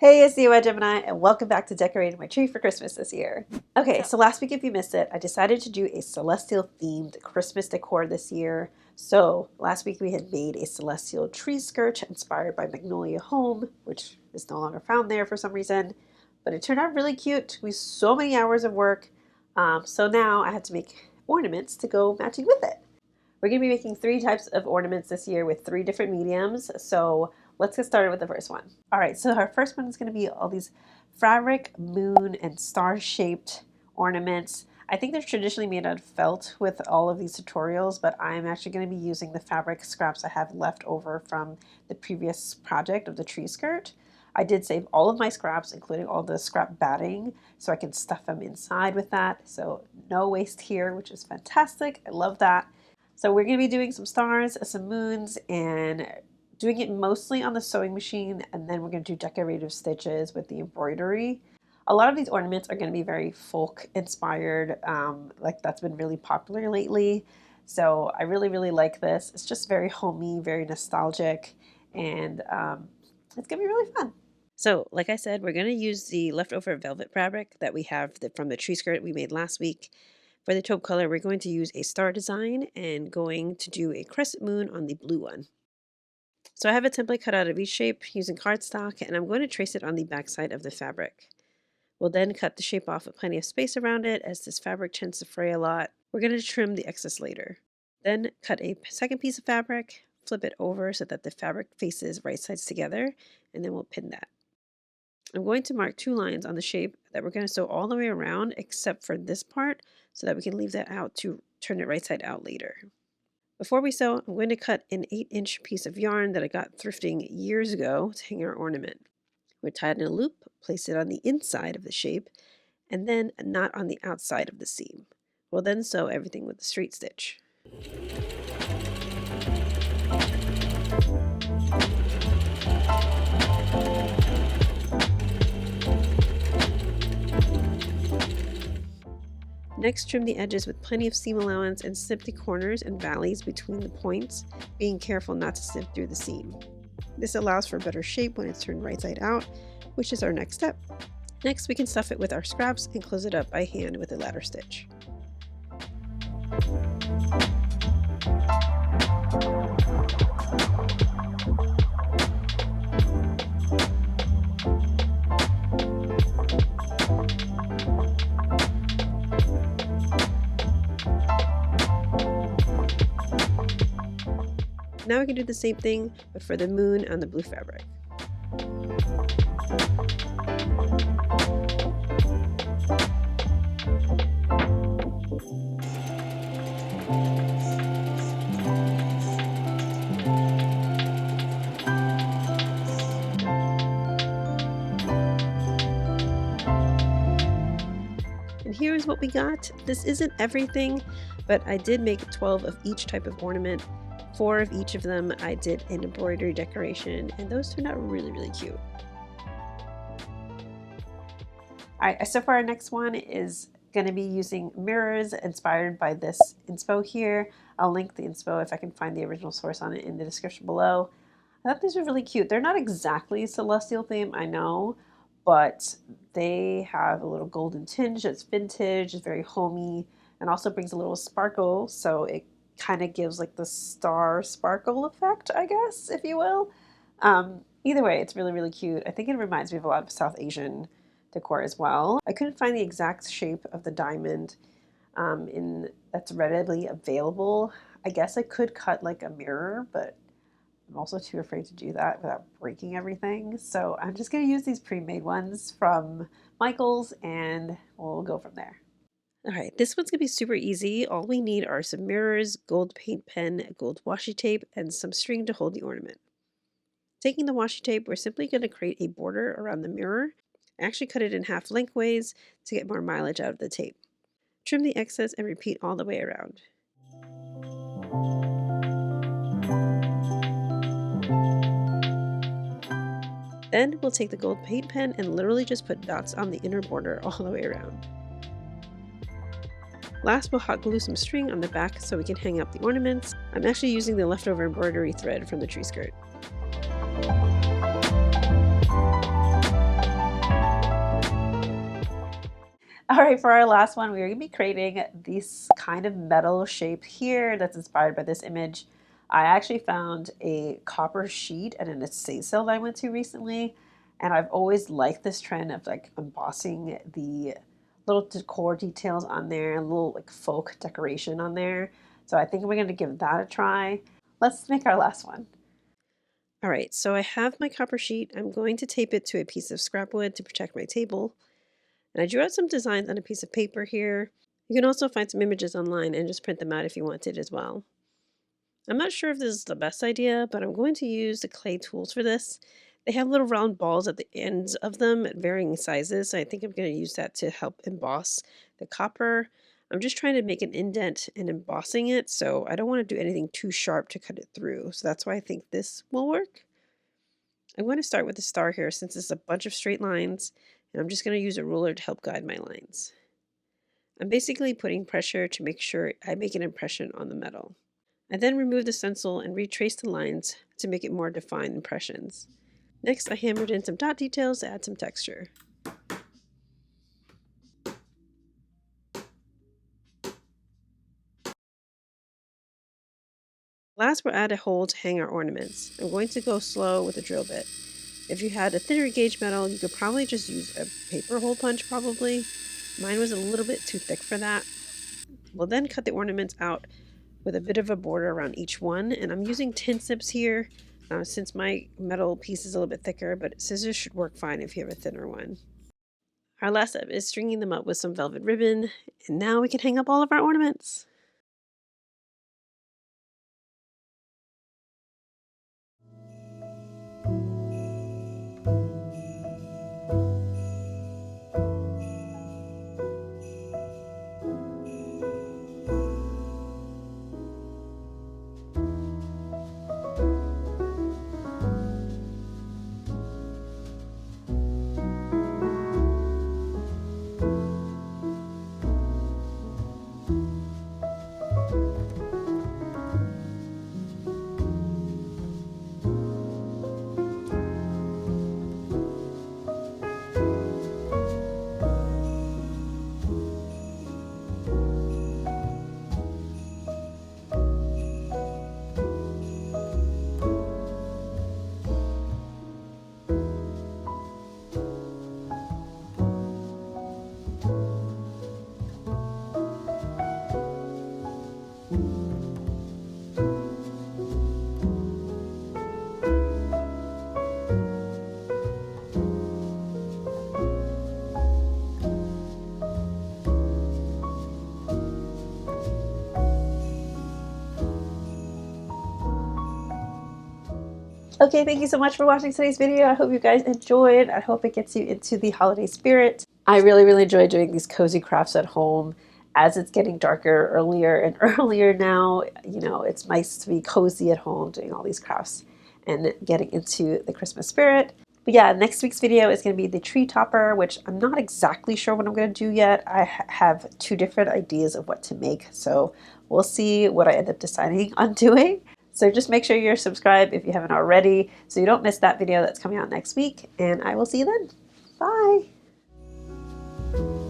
Hey, it's the Gemini, and welcome back to decorating my tree for Christmas this year. Okay, so last week, if you missed it, I decided to do a celestial themed Christmas decor this year. So last week we had made a celestial tree skirt inspired by Magnolia Home, which is no longer found there for some reason, but it turned out really cute. It took me so many hours of work. So now I had to make ornaments to go matching with it. We're going to be making 3 types of ornaments this year with 3 different mediums. So let's get started with the first one. All right, so our first one is going to be all these fabric, moon, and star-shaped ornaments. I think they're traditionally made out of felt with all of these tutorials, but I'm actually going to be using the fabric scraps I have left over from the previous project of the tree skirt. I did save all of my scraps, including all the scrap batting, so I can stuff them inside with that. So no waste here, which is fantastic. I love that. So we're going to be doing some stars, some moons, and doing it mostly on the sewing machine, and then we're going to do decorative stitches with the embroidery. A lot of these ornaments are going to be very folk inspired, like that's been really popular lately. So I really like this. It's just very homey, very nostalgic, and it's going to be really fun. So like I said, we're going to use the leftover velvet fabric that we have from the tree skirt we made last week. For the taupe color, we're going to use a star design and going to do a crescent moon on the blue one. So I have a template cut out of each shape using cardstock, and I'm going to trace it on the back side of the fabric. We'll then cut the shape off with plenty of space around it, as this fabric tends to fray a lot. We're going to trim the excess later. Then cut a second piece of fabric, flip it over so that the fabric faces right sides together, and then we'll pin that. I'm going to mark 2 lines on the shape that we're going to sew all the way around except for this part so that we can leave that out to turn it right side out later. Before we sew, I'm going to cut an 8-inch piece of yarn that I got thrifting years ago to hang our ornament. We're tied in a loop, place it on the inside of the shape, and then a knot on the outside of the seam. We'll then sew everything with the straight stitch. Next, trim the edges with plenty of seam allowance and snip the corners and valleys between the points, being careful not to snip through the seam. This allows for better shape when it's turned right side out, which is our next step. Next, we can stuff it with our scraps and close it up by hand with a ladder stitch. Now we can do the same thing, but for the moon on the blue fabric. And here's what we got. This isn't everything, but I did make 12 of each type of ornament. 4 of each of them I did an embroidery decoration, and those turned out really cute. Alright, so for our next one is going to be using mirrors inspired by this inspo here. I'll link the inspo if I can find the original source on it in the description below. I thought these were really cute. They're not exactly celestial theme, I know, but they have a little golden tinge. It's vintage, it's very homey, and also brings a little sparkle, so it kind of gives like the star sparkle effect, I guess, if you will. Either way, it's really cute. I think it reminds me of a lot of South Asian decor as well. I couldn't find the exact shape of the diamond that's readily available. I guess I could cut like a mirror, but I'm also too afraid to do that without breaking everything. So I'm just going to use these pre-made ones from Michael's, and we'll go from there. Alright, this one's going to be super easy. All we need are some mirrors, gold paint pen, gold washi tape, and some string to hold the ornament. Taking the washi tape, we're simply going to create a border around the mirror. I actually cut it in half lengthways to get more mileage out of the tape. Trim the excess and repeat all the way around. Then we'll take the gold paint pen and literally just put dots on the inner border all the way around. Last, we'll hot glue some string on the back so we can hang up the ornaments. I'm actually using the leftover embroidery thread from the tree skirt. All right, for our last one, we're gonna be creating this kind of metal shape here that's inspired by this image. I actually found a copper sheet at an estate sale that I went to recently, and I've always liked this trend of like embossing the little decor details on there, a little like folk decoration on there. So I think we're gonna give that a try. Let's make our last one. All right, so I have my copper sheet. I'm going to tape it to a piece of scrap wood to protect my table. And I drew out some designs on a piece of paper here. You can also find some images online and just print them out if you wanted as well. I'm not sure if this is the best idea, but I'm going to use the clay tools for this. They have little round balls at the ends of them at varying sizes, so I think I'm going to use that to help emboss the copper. I'm just trying to make an indent and embossing it, so I don't want to do anything too sharp to cut it through, so that's why I think this will work. I'm going to start with the star here since it's a bunch of straight lines, and I'm just going to use a ruler to help guide my lines. I'm basically putting pressure to make sure I make an impression on the metal. I then remove the stencil and retrace the lines to make it more defined impressions. Next, I hammered in some dot details to add some texture. Last, we'll add a hole to hang our ornaments. I'm going to go slow with a drill bit. If you had a thinner gauge metal, you could probably just use a paper hole punch probably. Mine was a little bit too thick for that. We'll then cut the ornaments out with a bit of a border around each one, and I'm using tin snips here since my metal piece is a little bit thicker, but scissors should work fine if you have a thinner one. Our last step is stringing them up with some velvet ribbon, and now we can hang up all of our ornaments. Okay, thank you so much for watching today's video. I hope you guys enjoyed. I hope it gets you into the holiday spirit. I really enjoy doing these cozy crafts at home. As it's getting darker earlier and earlier now, you know, it's nice to be cozy at home doing all these crafts and getting into the Christmas spirit. But yeah, next week's video is going to be the tree topper, which I'm not exactly sure what I'm going to do yet. I have two different ideas of what to make, so we'll see what I end up deciding on doing. So just make sure you're subscribed if you haven't already so you don't miss that video that's coming out next week, and I will see you then. Bye!